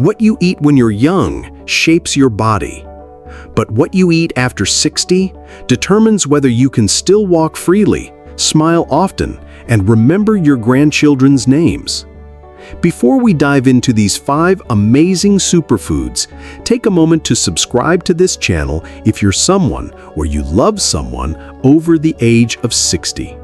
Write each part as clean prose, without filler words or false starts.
What you eat when you're young shapes your body. But what you eat after 60 determines whether you can still walk freely, smile often, and remember your grandchildren's names. Before we dive into these 5 amazing superfoods, take a moment to subscribe to this channel if you're someone or you love someone over the age of 60.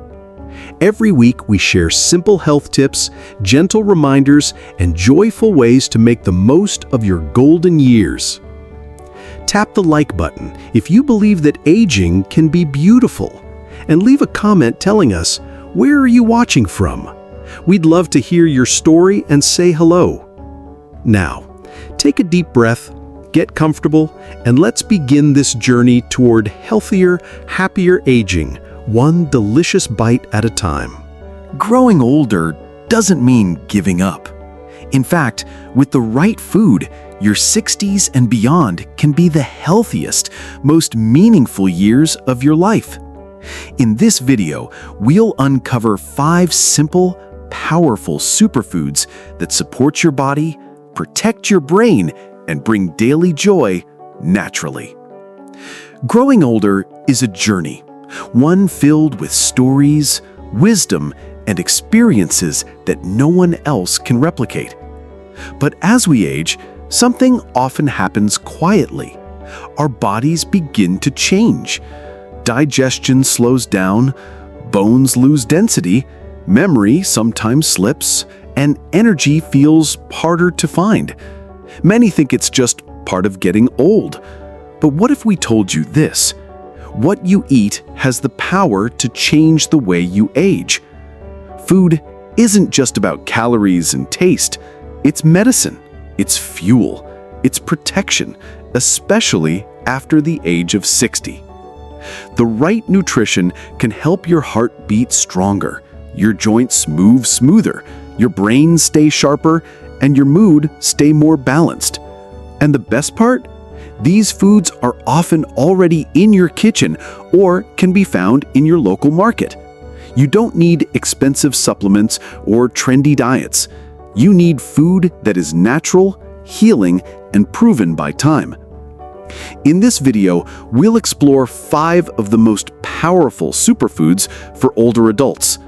Every week we share simple health tips, gentle reminders, and joyful ways to make the most of your golden years. Tap the like button if you believe that aging can be beautiful, and leave a comment telling us, where are you watching from? We'd love to hear your story and say hello. Now, take a deep breath, get comfortable, and let's begin this journey toward healthier, happier aging, one delicious bite at a time. Growing older doesn't mean giving up. In fact, with the right food, your 60s and beyond can be the healthiest, most meaningful years of your life. In this video, we'll uncover 5 simple, powerful superfoods that support your body, protect your brain, and bring daily joy naturally. Growing older is a journey, one filled with stories, wisdom, and experiences that no one else can replicate. But as we age, something often happens quietly. Our bodies begin to change. Digestion slows down, bones lose density, memory sometimes slips, and energy feels harder to find. Many think it's just part of getting old. But what if we told you this? What you eat has the power to change the way you age. Food isn't just about calories and taste. It's medicine, it's fuel, it's protection, especially after the age of 60. The right nutrition can help your heart beat stronger, your joints move smoother, your brain stay sharper, and your mood stay more balanced. And the best part? These foods are often already in your kitchen or can be found in your local market. You don't need expensive supplements or trendy diets. You need food that is natural, healing, and proven by time. In this video, we'll explore 5 of the most powerful superfoods for older adults.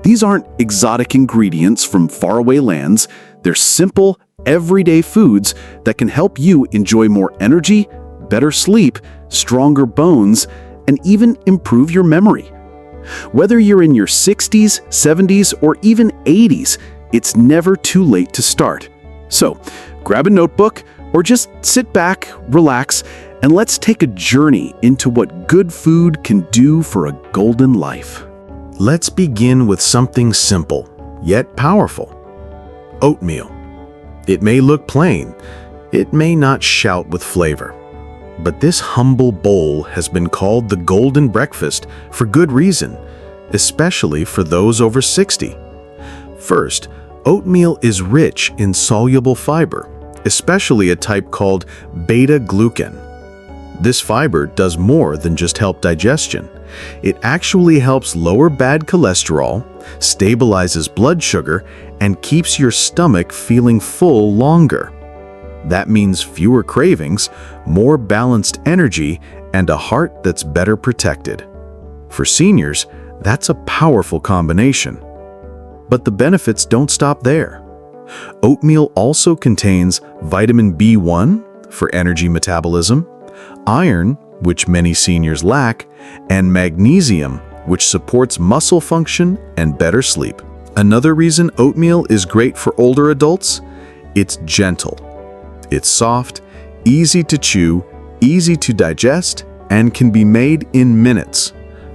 These aren't exotic ingredients from faraway lands. They're simple, everyday foods that can help you enjoy more energy, better sleep, stronger bones, and even improve your memory. Whether you're in your 60s, 70s, or even 80s, it's never too late to start. So, grab a notebook or just sit back, relax, and let's take a journey into what good food can do for a golden life. Let's begin with something simple, yet powerful. Oatmeal. It may look plain, it may not shout with flavor, but this humble bowl has been called the golden breakfast for good reason, especially for those over 60. First, oatmeal is rich in soluble fiber, especially a type called beta-glucan. This fiber does more than just help digestion. It actually helps lower bad cholesterol, stabilizes blood sugar, and keeps your stomach feeling full longer. That means fewer cravings, more balanced energy, and a heart that's better protected. For seniors, that's a powerful combination. But the benefits don't stop there. Oatmeal also contains vitamin B1 for energy metabolism, iron, which many seniors lack, and magnesium, which supports muscle function and better sleep. Another reason oatmeal is great for older adults? It's gentle. It's soft, easy to chew, easy to digest, and can be made in minutes.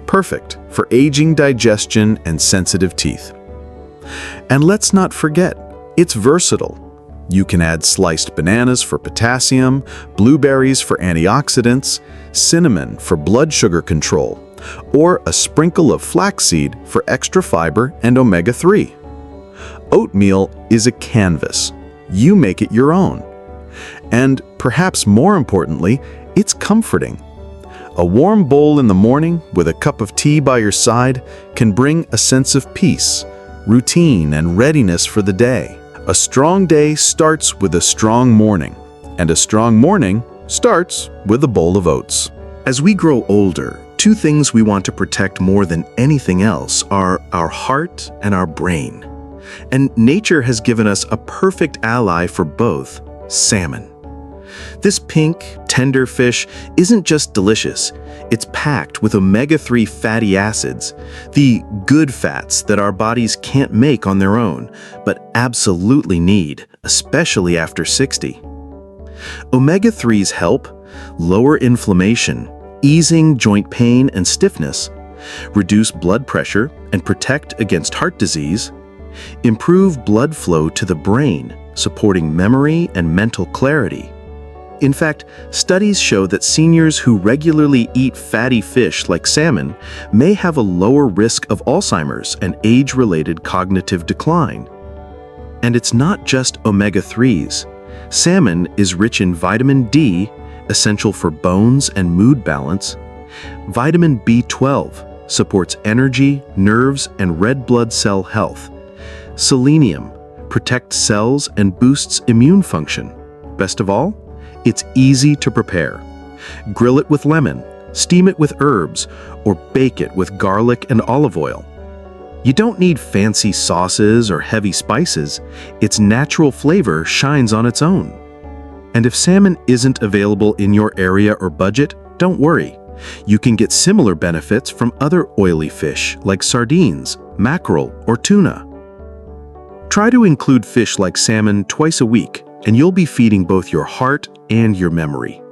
Perfect for aging digestion and sensitive teeth. And let's not forget, it's versatile. You can add sliced bananas for potassium, blueberries for antioxidants, cinnamon for blood sugar control, or a sprinkle of flaxseed for extra fiber and omega-3. Oatmeal is a canvas. You make it your own. And perhaps more importantly, it's comforting. A warm bowl in the morning with a cup of tea by your side can bring a sense of peace, routine, and readiness for the day. A strong day starts with a strong morning, and a strong morning starts with a bowl of oats. As we grow older, two things we want to protect more than anything else are our heart and our brain. And nature has given us a perfect ally for both: salmon. This pink, tender fish isn't just delicious, it's packed with omega-3 fatty acids, the good fats that our bodies can't make on their own, but absolutely need, especially after 60. Omega-3s help lower inflammation, easing joint pain and stiffness, reduce blood pressure and protect against heart disease, improve blood flow to the brain, supporting memory and mental clarity. In fact, studies show that seniors who regularly eat fatty fish like salmon may have a lower risk of Alzheimer's and age-related cognitive decline. And it's not just omega-3s. Salmon is rich in vitamin D, essential for bones and mood balance. Vitamin B12 supports energy, nerves, and red blood cell health. Selenium protects cells and boosts immune function. Best of all, it's easy to prepare. Grill it with lemon, steam it with herbs, or bake it with garlic and olive oil. You don't need fancy sauces or heavy spices. Its natural flavor shines on its own. And if salmon isn't available in your area or budget, don't worry. You can get similar benefits from other oily fish like sardines, mackerel, or tuna. Try to include fish like salmon twice a week, and you'll be feeding both your heart and your memory.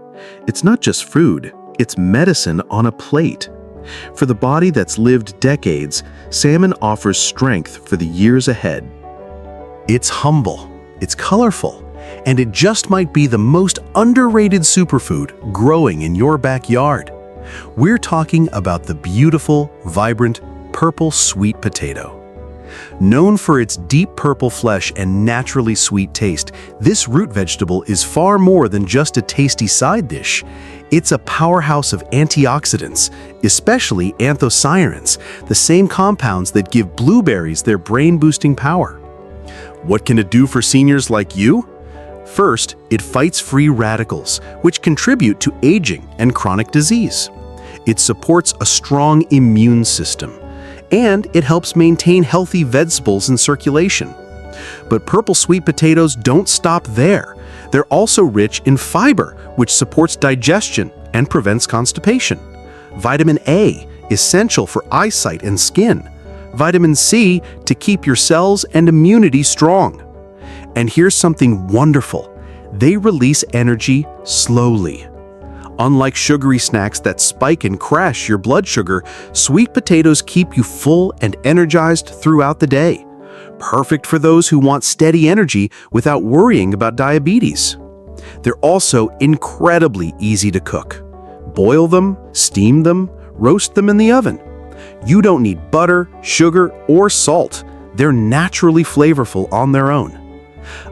It's not just food, it's medicine on a plate. For the body that's lived decades, salmon offers strength for the years ahead. It's humble, it's colorful, and it just might be the most underrated superfood growing in your backyard. We're talking about the beautiful, vibrant, purple sweet potato. Known for its deep purple flesh and naturally sweet taste, this root vegetable is far more than just a tasty side dish. It's a powerhouse of antioxidants, especially anthocyanins, the same compounds that give blueberries their brain-boosting power. What can it do for seniors like you? First, it fights free radicals, which contribute to aging and chronic disease. It supports a strong immune system, and it helps maintain healthy vegetables in circulation. But purple sweet potatoes don't stop there. They're also rich in fiber, which supports digestion and prevents constipation. Vitamin A, essential for eyesight and skin. Vitamin C, to keep your cells and immunity strong. And here's something wonderful. They release energy slowly. Unlike sugary snacks that spike and crash your blood sugar, sweet potatoes keep you full and energized throughout the day. Perfect for those who want steady energy without worrying about diabetes. They're also incredibly easy to cook. Boil them, steam them, roast them in the oven. You don't need butter, sugar, or salt. They're naturally flavorful on their own.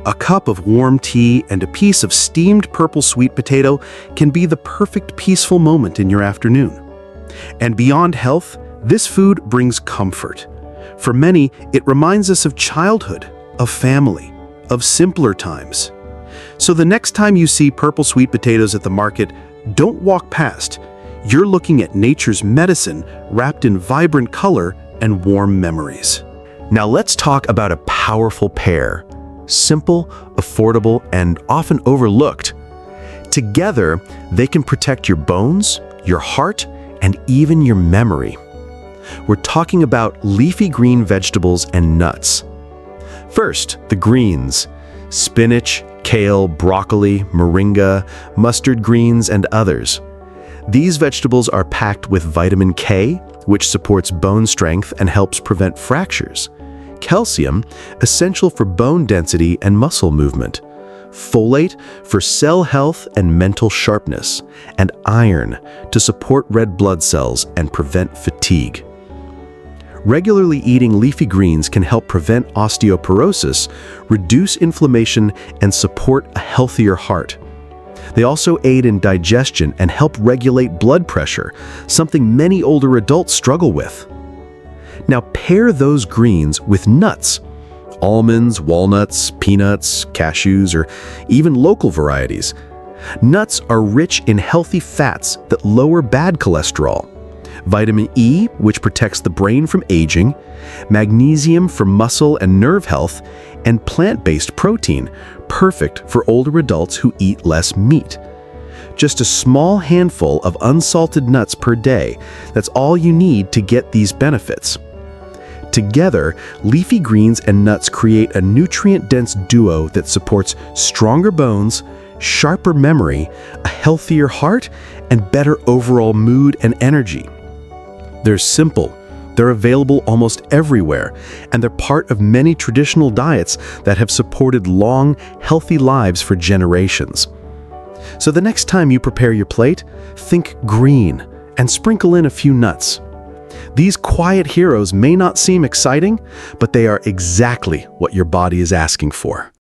A cup of warm tea and a piece of steamed purple sweet potato can be the perfect peaceful moment in your afternoon. And beyond health, this food brings comfort. For many, it reminds us of childhood, of family, of simpler times. So the next time you see purple sweet potatoes at the market, don't walk past. You're looking at nature's medicine wrapped in vibrant color and warm memories. Now let's talk about a powerful pair. Simple, affordable, and often overlooked. Together, they can protect your bones, your heart, and even your memory. We're talking about leafy green vegetables and nuts. First, the greens: spinach, kale, broccoli, moringa, mustard greens, and others. These vegetables are packed with vitamin K, which supports bone strength and helps prevent fractures. Calcium, essential for bone density and muscle movement. Folate, for cell health and mental sharpness. And iron, to support red blood cells and prevent fatigue. Regularly eating leafy greens can help prevent osteoporosis, reduce inflammation, and support a healthier heart. They also aid in digestion and help regulate blood pressure, something many older adults struggle with. Now pair those greens with nuts. almonds, walnuts, peanuts, cashews, or even local varieties. Nuts are rich in healthy fats that lower bad cholesterol, vitamin E, which protects the brain from aging, magnesium for muscle and nerve health, and plant-based protein, perfect for older adults who eat less meat. Just a small handful of unsalted nuts per day, that's all you need to get these benefits. Together, leafy greens and nuts create a nutrient-dense duo that supports stronger bones, sharper memory, a healthier heart, and better overall mood and energy. They're simple, they're available almost everywhere, and they're part of many traditional diets that have supported long, healthy lives for generations. So the next time you prepare your plate, think green and sprinkle in a few nuts. These quiet heroes may not seem exciting, but they are exactly what your body is asking for.